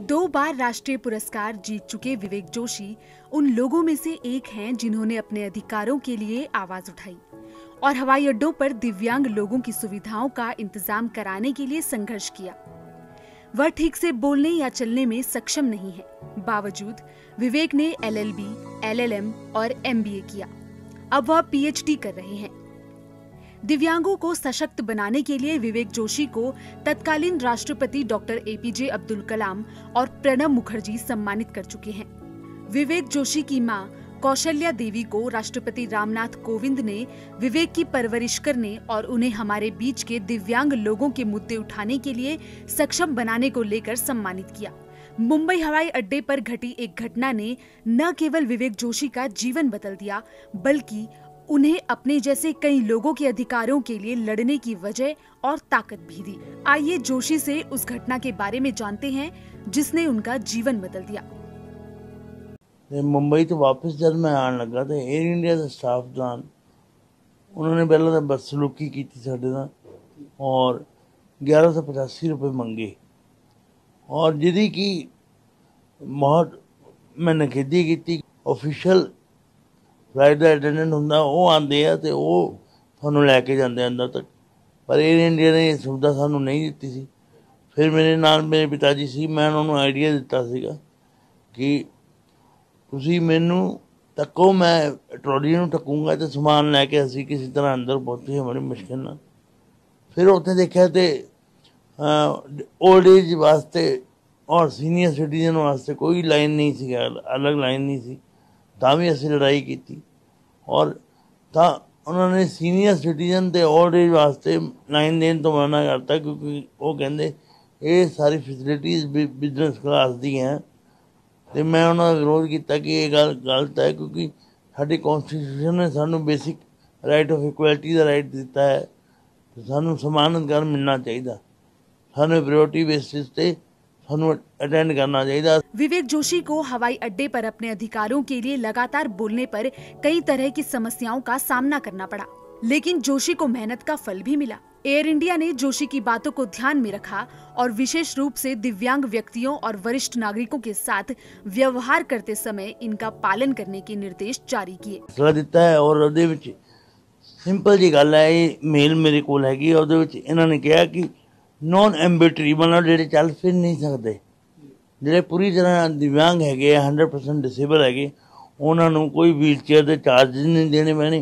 2 बार राष्ट्रीय पुरस्कार जीत चुके विवेक जोशी उन लोगों में से एक हैं जिन्होंने अपने अधिकारों के लिए आवाज उठाई और हवाई अड्डों पर दिव्यांग लोगों की सुविधाओं का इंतजाम कराने के लिए संघर्ष किया। वह ठीक से बोलने या चलने में सक्षम नहीं है, बावजूद विवेक ने LLB, LLM और MBA किया। अब वह PhD कर रहे हैं। दिव्यांगों को सशक्त बनाने के लिए विवेक जोशी को तत्कालीन राष्ट्रपति डॉक्टर APJ अब्दुल कलाम और प्रणब मुखर्जी सम्मानित कर चुके हैं। विवेक जोशी की मां कौशल्या देवी को राष्ट्रपति रामनाथ कोविंद ने विवेक की परवरिश करने और उन्हें हमारे बीच के दिव्यांग लोगों के मुद्दे उठाने के लिए सक्षम बनाने को लेकर सम्मानित किया। मुंबई हवाई अड्डे पर घटी एक घटना ने न केवल विवेक जोशी का जीवन बदल दिया, बल्कि उन्हें अपने जैसे कई लोगों के अधिकारों के लिए लड़ने की वजह और ताकत भी दी। आइए जोशी से उस घटना के बारे में जानते हैं जिसने उनका जीवन बदल दिया। मुंबई तो वापस जब मैं आने लगा तो एयर इंडिया का स्टाफ जान उन्होंने पहले तो बदसलूकी की थी साढ़े नाल और 1185 रुपये मंगे और जिदी की बहुत मैं नखेदी की। ऑफिशियल फ्लाइट का अटेंडेंट होंगे वो आते हैं तो वो थानू लैके जाते अंदर तक, पर एयर इंडिया ने सुविधा सानू नहीं दी सी। फिर मेरे नाल मेरे पिताजी सी, मैं उन्होंने आइडिया दिता सीगा कि तुसी मैनू तको, मैं ट्रॉली नूं टकूंगा तो समान लैके असी किसी तरह अंदर पहुंचे बड़ी मुश्किल नाल। फिर उत्थे देखा तो ओल्ड एज वास्ते और सीनियर सिटीजन वास्ते कोई लाइन नहीं सी, अलग लाइन नहीं सी, तां भी असी लड़ाई की और तां उन्होंने सीनियर सिटीजन ते ओल्ड एज वास्ते लाइन देने तो मना करता क्योंकि वो कहते ये सारी फैसिलिटीज़ बिजनेस क्लास दी हैं। तो मैं उन्होंने विरोध किया कि ये गल गलत है क्योंकि साडी कॉन्स्टिट्यूशन ने सानू बेसिक राइट ऑफ इक्वलिटी का राइट दिता है, तो सानू समान अधिकार मिलना चाहिए, सानू प्रायोरिटी बेसिस पे सानू अटेंड करना चाहिए। विवेक जोशी को हवाई अड्डे पर अपने अधिकारों के लिए लगातार बोलने पर कई तरह की समस्याओं का सामना करना पड़ा, लेकिन जोशी को मेहनत का फल भी मिला। एयर इंडिया ने जोशी की बातों को ध्यान में रखा और विशेष रूप से दिव्यांग व्यक्तियों और वरिष्ठ नागरिकों के साथ व्यवहार करते समय इनका पालन करने के निर्देश जारी किए। फैसला दिता है और ਉਹਦੇ ਵਿੱਚ ਸਿੰਪਲ जी गल है, ये मेल मेरे ਕੋਲ ਹੈਗੀ, ਉਹਦੇ ਵਿੱਚ ਇਹਨਾਂ ਨੇ ਕਿਹਾ कि नॉन एम्बिटरी मतलब ਜਿਹੜੇ ਚੱਲ ਫਿਰ नहीं सकते, ਜਿਹੜੇ पूरी तरह दिव्यांग है 100% डिसेबल है, उन्होंने कोई व्हील चेयर के चार्जिज नहीं देने पैने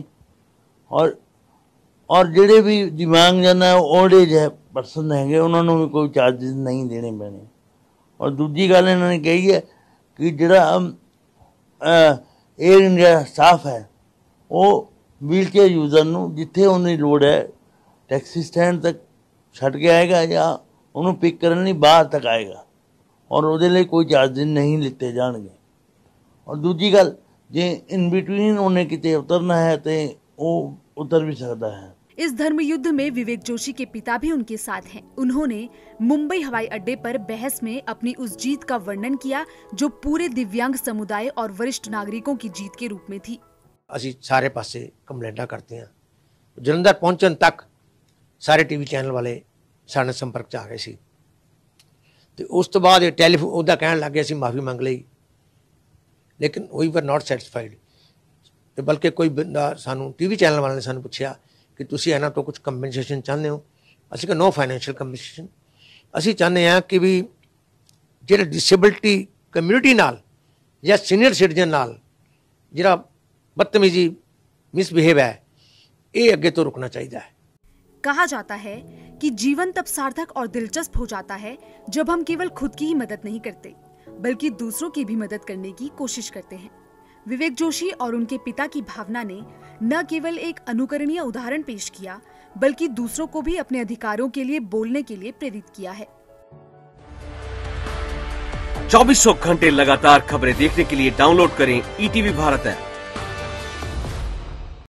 और ਜਿਹੜੇ भी दिव्यांग जन है ओल्ड एज है परसन है उन्होंने भी कोई चार्जिज नहीं देने पैने। और दूजी गल इन्होंने कही है कि ਜਿਹੜਾ एयर इंडिया स्टाफ है वो व्हील चेयर यूजर ਨੂੰ जिथे उन्हें लोड़ है टैक्सी स्टैंड तक छड़ के आएगा या उन्होंने पिक करने ਲਈ बाहर तक आएगा और ਉਹਦੇ ਲਈ कोई चार्जिज नहीं लिते जाएंगे। और दूजी गल जे इन बिटवीन उन्हें किते उतरना है तो वो उतर भी सकता है। इस धर्म युद्ध में विवेक जोशी के पिता भी उनके साथ हैं। उन्होंने मुंबई हवाई अड्डे पर बहस में अपनी उस जीत का वर्णन किया जो पूरे दिव्यांग समुदाय और वरिष्ठ नागरिकों की जीत के रूप में थी। ਅਸੀਂ ਸਾਰੇ ਪਾਸੇ ਕੰਪਲੇਂਟਾਂ ਕਰਦੇ ਹਾਂ। ਜਲੰਧਰ ਪਹੁੰਚਣ ਤੱਕ ਸਾਰੇ ਟੀਵੀ ਚੈਨਲ ਵਾਲੇ ਸਾਡੇ ਸੰਪਰਕ 'ਚ ਆ ਗਏ ਸੀ ਤੇ ਉਸ ਤੋਂ ਬਾਅਦ ਟੈਲੀਫੋਨ ਉਹਦਾ ਕਹਿਣ ਲੱਗੇ ਅਸੀਂ ਮਾਫੀ ਮੰਗ ਲਈ, ਲੇਕਿਨ ਵੀ ਵਰ ਨਾਟ ਸੈਟੀਸਫਾਈਡ ਤੇ ਬਲਕਿ ਕੋਈ ਬੰਦਾ ਸਾਨੂੰ ਟੀਵੀ ਚੈਨਲ ਵਾਲਿਆਂ ਨੇ ਸਾਨੂੰ ਪੁੱਛਿਆ ਕਿ ਤੁਸੀਂ ਇਹਨਾਂ ਤੋਂ ਕੁਝ ਕੰਪਨਸੇਸ਼ਨ ਚਾਹੁੰਦੇ ਹੋ। ਅਸੀਂ ਕਿਹਾ ਨੋ ਫਾਈਨੈਂਸ਼ੀਅਲ ਕੰਪਨਸੇਸ਼ਨ, ਅਸੀਂ ਚਾਹੁੰਦੇ ਹਾਂ ਕਿ ਵੀ ਜਿਹੜੇ ਡਿਸੇਬਿਲਟੀ ਕਮਿਊਨਿਟੀ ਨਾਲ ਜਾਂ ਸੀਨੀਅਰ ਸਿਟੀਜ਼ਨ ਨਾਲ ਜਿਹੜਾ बदतमीजी मिसबिहेव है ये अगे तो रुकना चाहिए है। कहा जाता है कि जीवन तब सार्थक और दिलचस्प हो जाता है जब हम केवल खुद की ही मदद नहीं करते बल्कि दूसरों की भी मदद करने की कोशिश करते हैं। विवेक जोशी और उनके पिता की भावना ने न केवल एक अनुकरणीय उदाहरण पेश किया बल्कि दूसरों को भी अपने अधिकारों के लिए बोलने के लिए प्रेरित किया है। 24 घंटे लगातार खबरें देखने के लिए डाउनलोड करें ETV भारत ऐप।